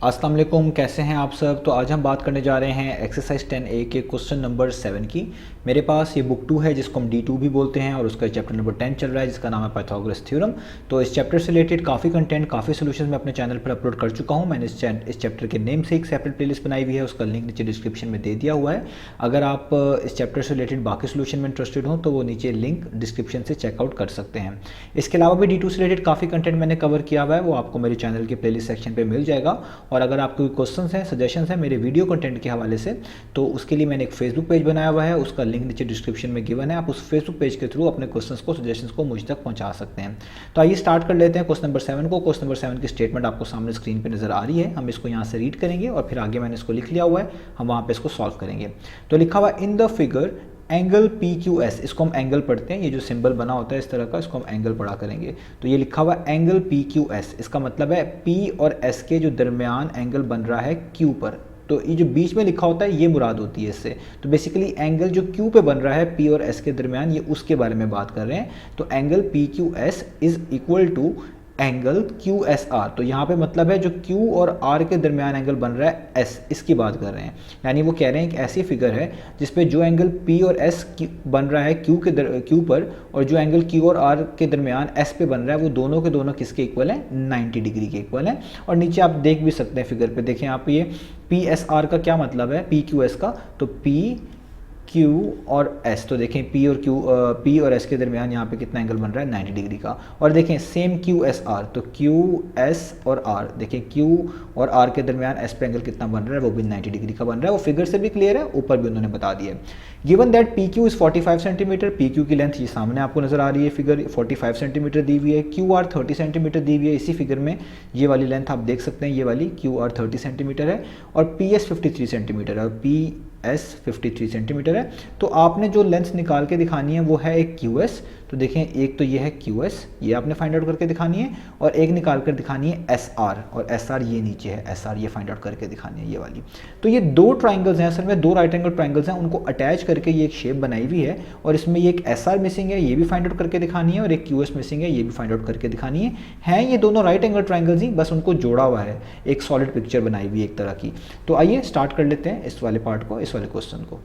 अस्सलाम वालेकुम, कैसे हैं आप सब। तो आज हम बात करने जा रहे हैं एक्सरसाइज 10A के क्वेश्चन नंबर 7 की। मेरे पास ये बुक 2 है जिसको हम D2 भी बोलते हैं और उसका चैप्टर नंबर 10 चल रहा है जिसका नाम है पाइथागोरस थ्योरम। तो इस चैप्टर से रिलेटेड काफ़ी कंटेंट, काफ़ी सोल्यूशन मैं अपने चैनल पर अपलोड कर चुका हूँ। मैंने इस चैप्टर के नेम से एक सेपरेट प्लेलिस्ट बनाई हुई है, उसका लिंक नीचे डिस्क्रिप्शन में दे दिया हुआ है। अगर आप इस चैप्टर से रिलेटेड बाकी सोल्यूशन में इंटरेस्टेड हो तो वो नीचे लिंक डिस्क्रिप्शन से चेकआउट कर सकते हैं। इसके अलावा भी D2 से रिलेटेड काफ़ी कंटेंट मैंने कवर किया हुआ है, वो आपको मेरे चैनल के प्लेलिस्ट सेक्शन पर मिल जाएगा। और अगर आपको क्वेश्चंस हैं, सजेशंस हैं मेरे वीडियो कंटेंट के हवाले से, तो उसके लिए मैंने एक फेसबुक पेज बनाया हुआ है, उसका लिंक नीचे डिस्क्रिप्शन में गिवन है। आप उस फेसबुक पेज के थ्रू अपने क्वेश्चंस को, सजेशंस को मुझ तक पहुंचा सकते हैं। तो आइए स्टार्ट कर लेते हैं क्वेश्चन नंबर 7 को। क्वेश्चन नंबर 7 की स्टेटमेंट आपको सामने स्क्रीन पर नजर आ रही है। हम इसको यहाँ से रीड करेंगे और फिर आगे मैंने इसको लिख लिया हुआ है, हम वहाँ पर इसको सॉल्व करेंगे। तो लिखा हुआ in the figure angle P Q S, इसको हम एंगल पढ़ते हैं, ये जो सिंबल बना होता है इस तरह का, इसको हम एंगल पढ़ा करेंगे। तो ये लिखा हुआ एंगल पी क्यू एस, इसका मतलब है पी और एस के जो दरमियान एंगल बन रहा है क्यू पर। तो ये जो बीच में लिखा होता है ये मुराद होती है इससे। तो बेसिकली एंगल जो क्यू पे बन रहा है पी और एस के दरमियान, ये उसके बारे में बात कर रहे हैं। तो angle P Q S is equal to angle Q S R. तो यहाँ पे मतलब है जो क्यू और आर के दरमियान एंगल बन रहा है एस, इसकी बात कर रहे हैं। यानी वो कह रहे हैं कि ऐसी फिगर है जिसपे जो एंगल पी और एस बन रहा है क्यू पर, और जो एंगल क्यू और आर के दरमियान एस पे बन रहा है, वो दोनों के दोनों किसके इक्वल हैं, 90 डिग्री के इक्वल हैं। और नीचे आप देख भी सकते हैं फिगर पे, देखें आप, ये पी एस आर का क्या मतलब है, पी क्यू एस का। तो पी क्यू और एस, तो देखें पी और एस के दरमियान यहाँ पे कितना एंगल बन रहा है, 90 डिग्री का। और देखें सेम क्यू एस आर, तो क्यू एस और आर, देखें क्यू और आर के दरमियान एस पे एंगल कितना बन रहा है, वो भी 90 डिग्री का बन रहा है। वो फिगर से भी क्लियर है, ऊपर भी उन्होंने बता दिया है। Given that P Q is 45 centimetre, P Q की लेंथ ये सामने आपको नजर आ रही है, फिगर 45 सेंटीमीटर दी हुई है। क्यू आर 30 सेंटीमीटर दी हुई है, इसी फिगर में ये वाली लेंथ आप देख सकते हैं, ये वाली क्यू आर 30 सेंटीमीटर है और पी एस 53 सेंटीमीटर है और पी एस 53 सेंटीमीटर है। तो आपने जो लेंथ निकाल के दिखानी है वो है एक क्यू एस। तो देखें, एक तो ये है क्यू एस, ये आपने फाइंड आउट करके दिखानी है, और एक निकाल कर दिखानी है एस आर, और एस आर ये नीचे है, एस आर ये फाइंड आउट करके दिखानी है, ये वाली। तो ये दो ट्राइंगल्स हैं, असल में दो राइट एंगल ट्राइंगल्स हैं, उनको अटैच करके ये एक शेप बनाई हुई है, और इसमें ये एक एस आर मिसिंग है, ये भी फाइंड आउट करके दिखानी है, और एक क्यू एस मिसिंग है, ये भी फाइंड आउट करके दिखानी है। हैं ये दोनों राइट एंगल ट्राइंगल्स ही, बस उनको जोड़ा हुआ है, एक सॉलिड पिक्चर बनाई हुई है एक तरह की। तो आइए स्टार्ट कर लेते हैं इस वाले पार्ट को, इस वाले क्वेश्चन को।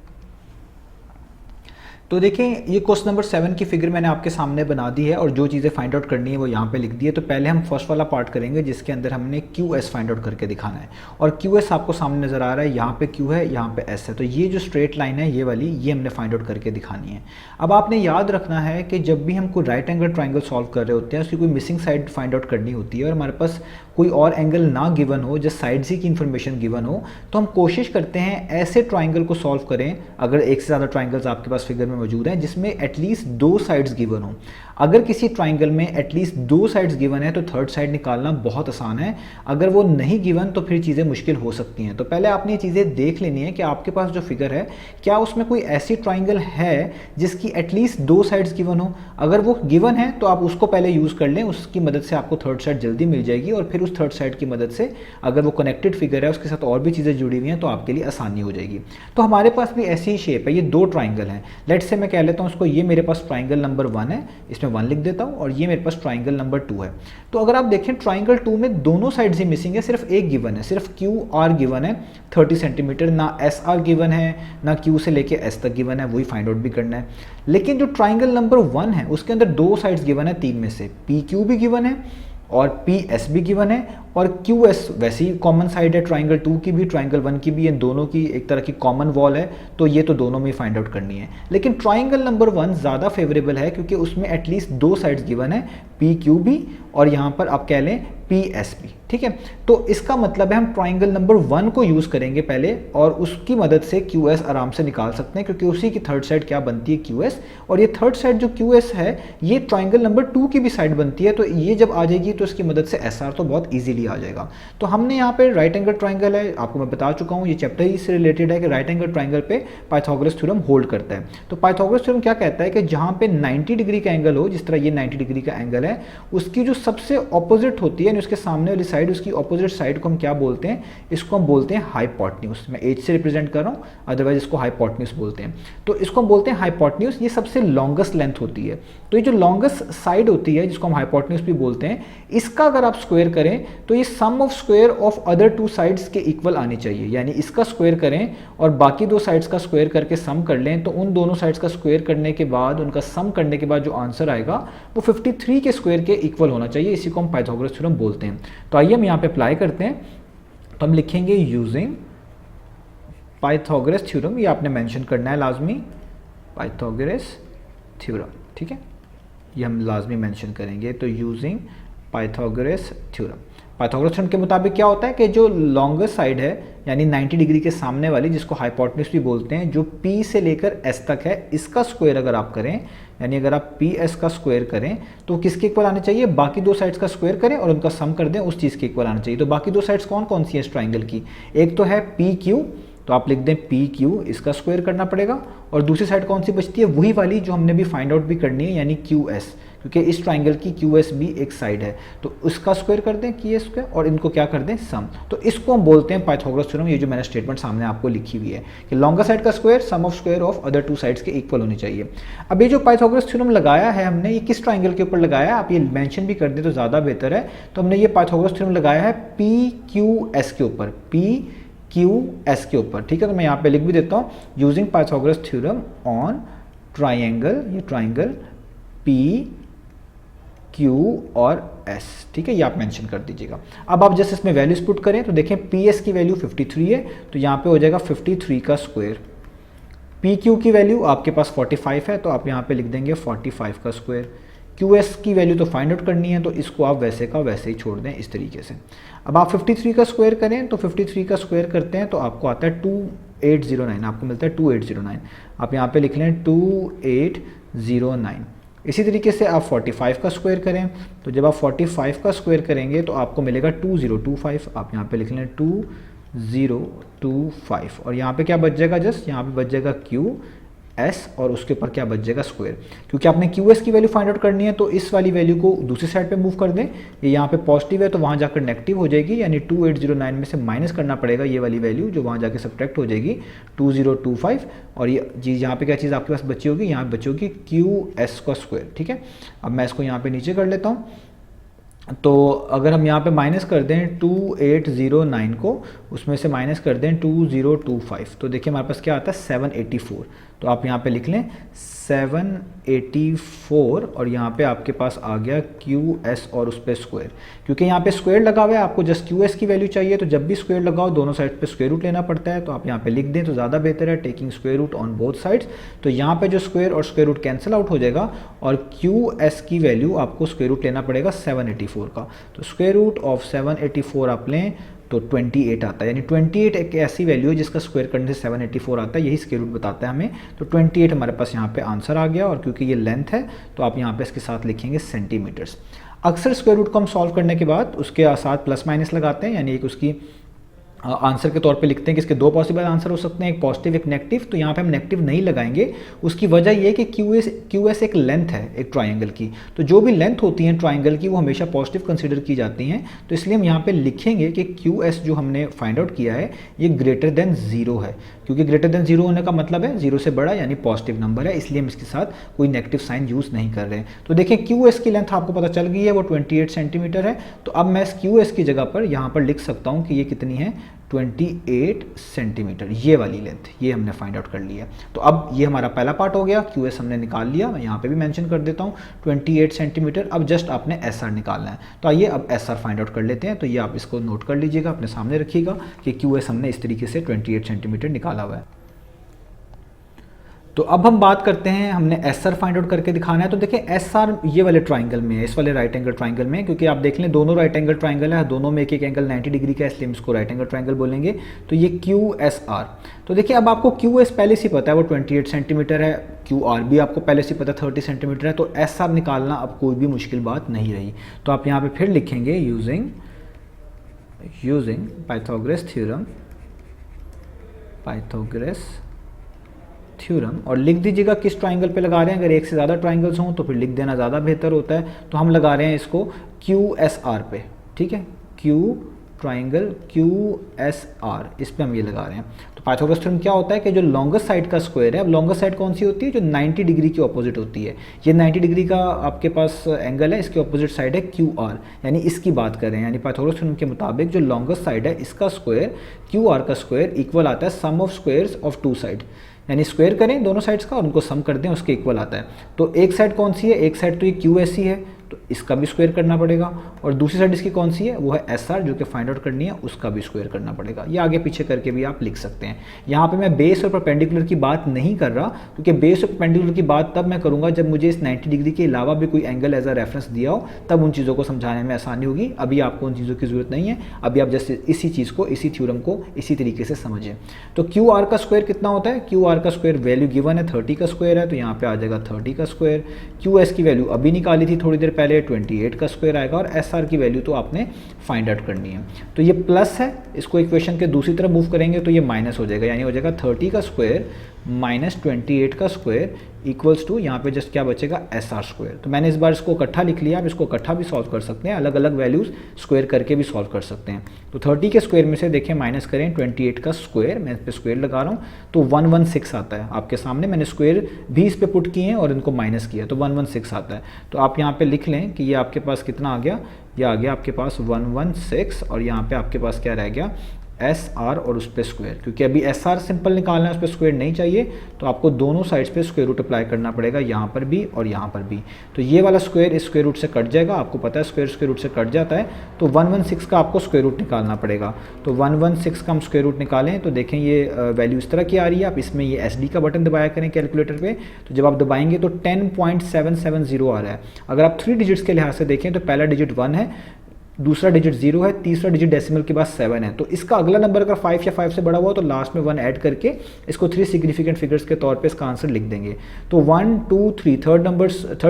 तो देखें, ये क्वेश्चन नंबर 7 की फिगर मैंने आपके सामने बना दी है और जो चीज़ें फाइंड आउट करनी है वो यहाँ पे लिख दी है। तो पहले हम फर्स्ट वाला पार्ट करेंगे जिसके अंदर हमने क्यू एस फाइंड आउट करके दिखाना है, और क्यू एस आपको सामने नज़र आ रहा है, यहाँ पे क्यू है, यहाँ पे एस है। तो ये जो स्ट्रेट लाइन है ये वाली, ये हमने फाइंड आउट करके दिखानी है। अब आपने याद रखना है कि जब भी हम कोई राइट एंगल ट्राइंगल सॉल्व कर रहे होते हैं, उसकी कोई मिसिंग साइड फाइंड आउट करनी होती है और हमारे पास कोई और एंगल ना गिवन हो, जस्ट साइड्स ही की इन्फॉर्मेशन गिवन हो, तो हम कोशिश करते हैं ऐसे ट्राइंगल को सॉल्व करें, अगर एक से ज़्यादा ट्राइंगल्स आपके पास फिगर में मौजूद हैं जिसमें एटलीस्ट दो साइड्स गिवन हो। अगर किसी ट्राइंगल में एटलीस्ट दो साइड्स गिवन है तो थर्ड साइड निकालना बहुत आसान है। अगर वो नहीं गिवन तो फिर चीज़ें मुश्किल हो सकती हैं। तो पहले आपने ये चीज़ें देख लेनी है कि आपके पास जो फिगर है, क्या उसमें कोई ऐसी ट्राइंगल है जिसकी एटलीस्ट दो साइड्स गिवन हो। अगर वो गिवन है तो आप उसको पहले यूज़ कर लें, उसकी मदद से आपको थर्ड साइड जल्दी मिल जाएगी, और फिर उस थर्ड साइड की मदद से अगर वो कनेक्टेड फिगर है, उसके साथ और भी चीज़ें जुड़ी हुई हैं, तो आपके लिए आसानी हो जाएगी। तो हमारे पास भी ऐसी ही शेप है, ये दो ट्राइंगल हैं। लेट्स से मैं कह लेता हूँ उसको, ये मेरे पास ट्राइंगल नंबर 1 है, इसमें 1 लिख देता हूँ, और ये मेरे पास ट्राइंगल नंबर 2 है। तो अगर आप देखें ट्राइंगल 2 में दोनों साइड्स ही मिसिंग है, सिर्फ एक गिवन है, सिर्फ क्यू आर गिवन है 30 सेंटीमीटर, ना एस आर गिवन है, ना क्यू से लेके एस तक गिवन है, वही फाइंड आउट भी करना है। लेकिन जो ट्राइंगल नंबर 1 है उसके अंदर दो साइड्स गिवन है, तीन में से पी क्यू भी गिवन है और पी एस भी गिवन है, और क्यू एस वैसे ही कॉमन साइड है, ट्राइंगल 2 की भी ट्राइंगल 1 की भी, इन दोनों की एक तरह की कॉमन वॉल है, तो ये तो दोनों में फाइंड आउट करनी है। लेकिन ट्राइंगल नंबर 1 ज़्यादा फेवरेबल है क्योंकि उसमें एटलीस्ट दो साइड्स गिवन है, पी क्यू भी और यहाँ पर आप कह लें पी एस भी, ठीक है। तो इसका मतलब है हम ट्राइंगल नंबर 1 को यूज़ करेंगे पहले, और उसकी मदद से क्यू एस आराम से निकाल सकते हैं क्योंकि उसी की थर्ड साइड क्या बनती है, क्यू एस, और ये थर्ड साइड जो क्यू एस है ये ट्राइंगल नंबर 2 की भी साइड बनती है। तो ये जब आ जाएगी तो इसकी मदद से एस आर तो बहुत ईजिली आ जाएगा। तो हमने यहाँ पे राइट एंगल ट्राइंगल है, आपको मैं बता चुका हूँ, ये चैप्टर ही से रिलेटेड है कि राइट एंगल ट्राइंगल पे पाइथागोरस थ्योरम होल्ड करता है। तो पाइथागोरस थ्योरम क्या कहता है कि जहाँ पे 90 डिग्री का एंगल हो, जिस तरह ये 90 डिग्री का एंगल है, उसकी जो सबसे ऑपोजिट होती है, उसके सामने वाली साइड, उसकी ऑपोजिट साइड को हम क्या बोलते हैं, इसको हम बोलते हैं हाइपोटेन्यूज। मैं एज से रिप्रेजेंट कर रहा हूँ, अदरवाइज इसको हाइपोटेन्यूज बोलते हैं। तो इसको हम बोलते हैं हाइपोटेन्यूज, ये सबसे लॉन्गेस्ट लेंथ होती है। तो ये जो लॉन्गेस्ट साइड होती है जिसको हम हाइपोटेन्यूज भी बोलते हैं, इसका अगर आप स्क्वायर करें तो ये sum of square of other two sides के इक्वल आनी चाहिए। यानी इसका स्क्वायर करें और बाकी दो साइड्स का स्क्वायर करके सम कर लें, तो उन दोनों साइड्स का स्क्वायर करने के बाद, उनका सम करने के बाद जो आंसर आएगा वो 53 के स्क्वायर के इक्वल होना चाहिए। इसी को हम पाइथागोरस थ्योरम बोलते हैं। तो आइए हम यहाँ पे अप्लाई करते हैं। तो हम लिखेंगे यूजिंग पाइथागोरस थ्योरम, ये आपने मेंशन करना है लाजमी, पाइथागोरस थ्योरम, ठीक है, ये हम लाजमी मेंशन करेंगे। तो using Pythagoras theorem, Pythagoras theorem के मुताबिक क्या होता है कि जो लॉन्गेस्ट साइड है यानी 90 डिग्री के सामने वाली, जिसको हाइपोटेन्यूज भी बोलते हैं, जो P से लेकर S तक है, इसका स्क्वायर अगर आप करें, यानी अगर आप PS का स्क्वायर करें तो किसके इक्वल आने चाहिए, बाकी दो साइड्स का स्क्वायर करें और उनका सम कर दें, उस चीज़ के इक्वल आना चाहिए। तो बाकी दो साइड्स कौन कौन सी है इस ट्राइंगल की, एक तो है PQ, तो आप लिख दें PQ, इसका स्क्वायर करना पड़ेगा, और दूसरी साइड कौन सी बचती है, वही वाली जो हमने भी फाइंड आउट भी करनी है, यानी QS, क्योंकि इस ट्राइंगल की QS भी एक साइड है, तो उसका स्क्वायर कर दें QS स्क्वायर, और इनको क्या कर दें, सम। तो इसको हम बोलते हैं पाइथागोरस थ्योरम। ये जो मैंने स्टेटमेंट सामने आपको लिखी हुई है कि लॉन्गर साइड का square sum of square of other two sides के इक्वल होनी चाहिए। अब ये जो पाइथागोरस थ्योरम लगाया है हमने, ये किस ट्राइंगल के ऊपर लगाया है, आप ये मेंशन भी कर दें तो ज़्यादा बेहतर है। तो हमने ये पाइथागोरस थ्योरम लगाया है PQS के ऊपर, PQS के ऊपर, ठीक है। तो मैं यहाँ पे लिख भी देता हूँ, using Pythagoras theorem on triangle, ये ट्राइंगल PQ और S, ठीक है, ये आप मेंशन कर दीजिएगा। अब आप जैसे इसमें वैल्यूज पुट करें तो देखें PS की वैल्यू 53 है, तो यहाँ पे हो जाएगा 53 का स्क्वायर। PQ की वैल्यू आपके पास 45 है, तो आप यहाँ पे लिख देंगे 45 का स्क्वायर। QS की वैल्यू तो फाइंड आउट करनी है, तो इसको आप वैसे का वैसे ही छोड़ दें, इस तरीके से। अब आप 53 का स्क्वायर करें, तो 53 का स्क्वायर करते हैं तो आपको आता है 2809, आपको मिलता है 2809। आप यहाँ पे लिख लें 2809। इसी तरीके से आप 45 का स्क्वायर करें, तो जब आप 45 का स्क्वायर करेंगे तो आपको मिलेगा 2025। आप यहाँ पे लिख लें 2025, और यहाँ पे क्या बच जाएगा, जस्ट यहाँ पे बच जाएगा QS, और उसके ऊपर क्या बच जाएगा, स्क्वायर। क्योंकि आपने QS की वैल्यू फाइंड आउट करनी है, तो इस वाली वैल्यू को दूसरी साइड पे मूव कर दें। ये यहाँ पे पॉजिटिव है तो वहाँ जाकर नेगेटिव हो जाएगी, यानी 2809 में से माइनस करना पड़ेगा ये वाली वैल्यू, जो वहाँ जाके सब्ट्रैक्ट हो जाएगी 2025, और ये चीज़ यहाँ पे क्या चीज़ आपके पास बची होगी, यहाँ बची होगी QS का स्क्वायर, ठीक है। अब मैं इसको यहाँ पे नीचे कर लेता हूँ। तो अगर हम यहाँ पे माइनस कर दें 2809 को, उसमें से माइनस कर दें 2025, तो देखिए हमारे पास क्या आता है 784। तो आप यहाँ पे लिख लें 784, और यहाँ पे आपके पास आ गया QS और उस पर स्क्वायर। क्योंकि यहाँ पे स्क्वायर लगा हुआ है, आपको जस्ट QS की वैल्यू चाहिए, तो जब भी स्क्वायर लगाओ दोनों साइड पे स्क्वायर रूट लेना पड़ता है। तो आप यहाँ पे लिख दें तो ज़्यादा बेहतर है, taking square root on both sides. तो यहाँ पे जो स्क्वायर और स्क्वायर रूट कैंसिल आउट हो जाएगा, और QS की वैल्यू आपको स्क्वायर रूट लेना पड़ेगा 784 का। तो स्क्वायर रूट ऑफ 784 आप लें तो 28 आता है, यानी 28 एक ऐसी वैल्यू है जिसका स्क्वायर करने से 784 आता है, यही स्क्वायर रूट बताता है हमें। तो 28 हमारे पास यहाँ पे आंसर आ गया, और क्योंकि ये लेंथ है तो आप यहाँ पे इसके साथ लिखेंगे सेंटीमीटर्स। अक्सर स्क्वायर रूट को हम सॉल्व करने के बाद उसके साथ प्लस माइनस लगाते हैं, यानी एक उसकी आंसर के तौर पे लिखते हैं कि इसके दो पॉसिबल आंसर हो सकते हैं, एक पॉजिटिव एक नेगेटिव। तो यहाँ पे हम नेगेटिव नहीं लगाएंगे, उसकी वजह ये है कि QS एक लेंथ है एक ट्राइंगल की, तो जो भी लेंथ होती है ट्राइंगल की वो हमेशा पॉजिटिव कंसीडर की जाती हैं। तो इसलिए हम यहाँ पे लिखेंगे कि QS जो हमने फाइंड आउट किया है ये ग्रेटर देन 0 है, क्योंकि ग्रेटर देन 0 होने का मतलब है 0 से बड़ा यानी पॉजिटिव नंबर है, इसलिए हम इसके साथ कोई नेगेटिव साइन यूज़ नहीं कर रहे हैं। तो देखिए QS की लेंथ आपको पता चल गई है, वो 28 सेंटीमीटर है। तो अब मैं इस QS की जगह पर यहाँ पर लिख सकता हूँ कि ये कितनी है, 28 सेंटीमीटर, ये वाली लेंथ, ये हमने फाइंड आउट कर लिया। तो अब ये हमारा पहला पार्ट हो गया, QS हमने निकाल लिया। मैं यहाँ पे भी मेंशन कर देता हूँ 28 सेंटीमीटर। अब जस्ट आपने SR निकालना है, तो आइए अब SR फाइंड आउट कर लेते हैं। तो ये आप इसको नोट कर लीजिएगा, अपने सामने रखिएगा कि QS हमने इस तरीके से 28 सेंटीमीटर निकाला हुआ है। तो अब हम बात करते हैं, हमने SR फाइंड आउट करके दिखाना है। तो देखिए SR ये वाले ट्राइंगल में है, इस वाले राइट एंगल ट्राइंगल में, क्योंकि आप देख लें दोनों राइट एंगल ट्राइंगल है, दोनों में एक एक एंगल 90 डिग्री का है, इसलिए हम इसको राइट एंगल ट्राइंगल बोलेंगे। तो ये QSR, तो देखिए अब आपको QS पहले से पता है वो 28 सेंटीमीटर है, QR भी आपको पहले से पता है 30 सेंटीमीटर है, तो SR निकालना अब कोई भी मुश्किल बात नहीं रही। तो आप यहाँ पर फिर लिखेंगे यूजिंग पाइथागोरस थ्योरम, और लिख दीजिएगा किस ट्राइंगल पे लगा रहे हैं। अगर एक से ज़्यादा ट्राइंगल्स हों तो फिर लिख देना ज़्यादा बेहतर होता है। तो हम लगा रहे हैं इसको QSR पे, ठीक है, Q triangle Q S are, इस पे हम ये लगा रहे हैं। तो पाइथागोरस थ्योरम क्या होता है कि जो लॉन्गेस्ट साइड का स्क्वायर है, अब लॉन्गेस्ट साइड कौन सी होती है, जो 90 डिग्री की ऑपोजिट होती है। ये 90 डिग्री का आपके पास एंगल है, इसकी ऑपोजिट साइड है क्यू आर, यानी इसकी बात करें, यानी पाइथागोरस थ्योरम के मुताबिक जो लॉन्गेस्ट साइड है इसका स्क्वायर क्यू आर का स्क्वायर इक्वल आता है sum of squares of two side, यानी स्क्वायर करें दोनों साइड्स का और उनको सम कर दें, उसके इक्वल आता है। तो एक साइड कौन सी है, एक साइड तो ये क्यू एस सी है, तो इसका भी स्क्वायर करना पड़ेगा, और दूसरी साइड इसकी कौन सी है, वो है एस आर, जो कि फाइंड आउट करनी है, उसका भी स्क्वायर करना पड़ेगा। ये आगे पीछे करके भी आप लिख सकते हैं। यहाँ पे मैं बेस और परपेंडिकुलर की बात नहीं कर रहा, क्योंकि बेस और परपेंडिकुलर की बात तब मैं करूँगा जब मुझे इस 90 डिग्री के अलावा भी कोई एंगल एज अ रेफरेंस दिया हो, तब उन चीज़ों को समझाने में आसानी होगी। अभी आपको उन चीज़ों की जरूरत नहीं है, अभी आप जैसे इसी चीज़ को, इसी थ्योरम को इसी तरीके से समझें। तो क्यू आर का स्क्वायर कितना होता है, क्यू आर का स्क्वायर वैल्यू गिवन है 30 का स्क्वायर है, तो यहाँ पे आ जाएगा 30 का स्क्वायर। क्यू एस की वैल्यू अभी निकाली थी थोड़ी देर पहले, 28 का स्क्वायर आएगा, और एस आर की वैल्यू तो आपने फाइंड आउट करनी है। तो ये प्लस है, इसको इक्वेशन के दूसरी तरफ मूव करेंगे तो ये माइनस हो जाएगा, यानी हो जाएगा 30 का स्क्वायर माइनस 28 का स्क्वायर इक्वल्स टू, यहाँ पे जस्ट क्या बचेगा, एस आर स्क्वायर। तो मैंने इस बार इसको इकट्ठा लिख लिया, आप इसको इकट्ठा भी सॉल्व कर सकते हैं, अलग अलग वैल्यूज स्क्वायर करके भी सॉल्व कर सकते हैं। तो 30 के स्क्वायर में से देखें माइनस करें 28 का स्क्वायर, मैं इस पर स्क्वायर लगा रहा हूँ, तो 116 आता है आपके सामने। मैंने स्क्वायर भी इस पर पुट किए हैं और इनको माइनस किया, तो 116 आता है। तो आप यहाँ पे लिख लें कि ये आपके पास कितना आ गया, ये आ गया आपके पास 116, और यहाँ पे आपके पास क्या रह गया, एस आर और उस पर स्क्वायर, क्योंकि अभी एस आर सिंपल निकालना है, उस पर स्क्वायर नहीं चाहिए, तो आपको दोनों साइड्स पे स्क्वायर रूट अप्लाई करना पड़ेगा, यहाँ पर भी और यहाँ पर भी। तो ये वाला स्क्वायर इस स्क्वायर रूट से कट जाएगा, आपको पता है स्क्वायर रूट से कट जाता है, तो 116 का आपको स्क्वायर रूट निकालना पड़ेगा। तो 116 का हम स्क्वायर रूट निकालें तो देखें ये वैल्यू इस तरह की आ रही है। आप इसमें ये एस डी का बटन दबाया करें कैलकुलेटर पर, तो जब आप दबाएंगे तो 10.770 आ रहा है। अगर आप 3 डिजिट्स के लिहाज से देखें तो पहला डिजिट 1 है, दूसरा डिजिट 0 है, तीसरा डिजिट डेसिमल के बाद 7 है। तो इसका अगला नंबर अगर 5 या 5 से बड़ा हुआ तो लास्ट में 1 ऐड करके इसको 3 सिग्निफिकेंट फिगर्स के तौर पे इसका आंसर लिख देंगे। तो 1 2 3 थर्ड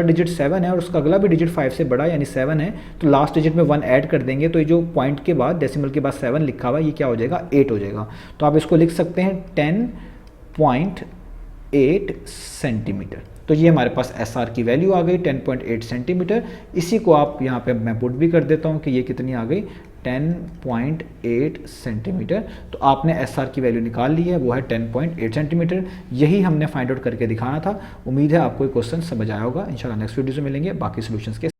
डिजिट 7 है और उसका अगला भी डिजिट 5 से बड़ा यानी 7 है, तो लास्ट डिजिट में 1 ऐड कर देंगे, तो ये जो पॉइंट के बाद डेसिमल के बाद 7 लिखा हुआ है ये क्या हो जाएगा, 8 हो जाएगा। तो आप इसको लिख सकते हैं 10.8 सेंटीमीटर। तो ये हमारे पास एस आर की वैल्यू आ गई 10.8 सेंटीमीटर। इसी को आप यहाँ पे मैं पुट भी कर देता हूँ कि ये कितनी आ गई, 10.8 सेंटीमीटर। तो आपने एस आर की वैल्यू निकाल ली है, वो है 10.8 सेंटीमीटर। यही हमने फाइंड आउट करके दिखाना था। उम्मीद है आपको ये क्वेश्चन समझ आया होगा। इंशाल्लाह नेक्स्ट वीडियो से मिलेंगे बाकी सॉल्यूशंस के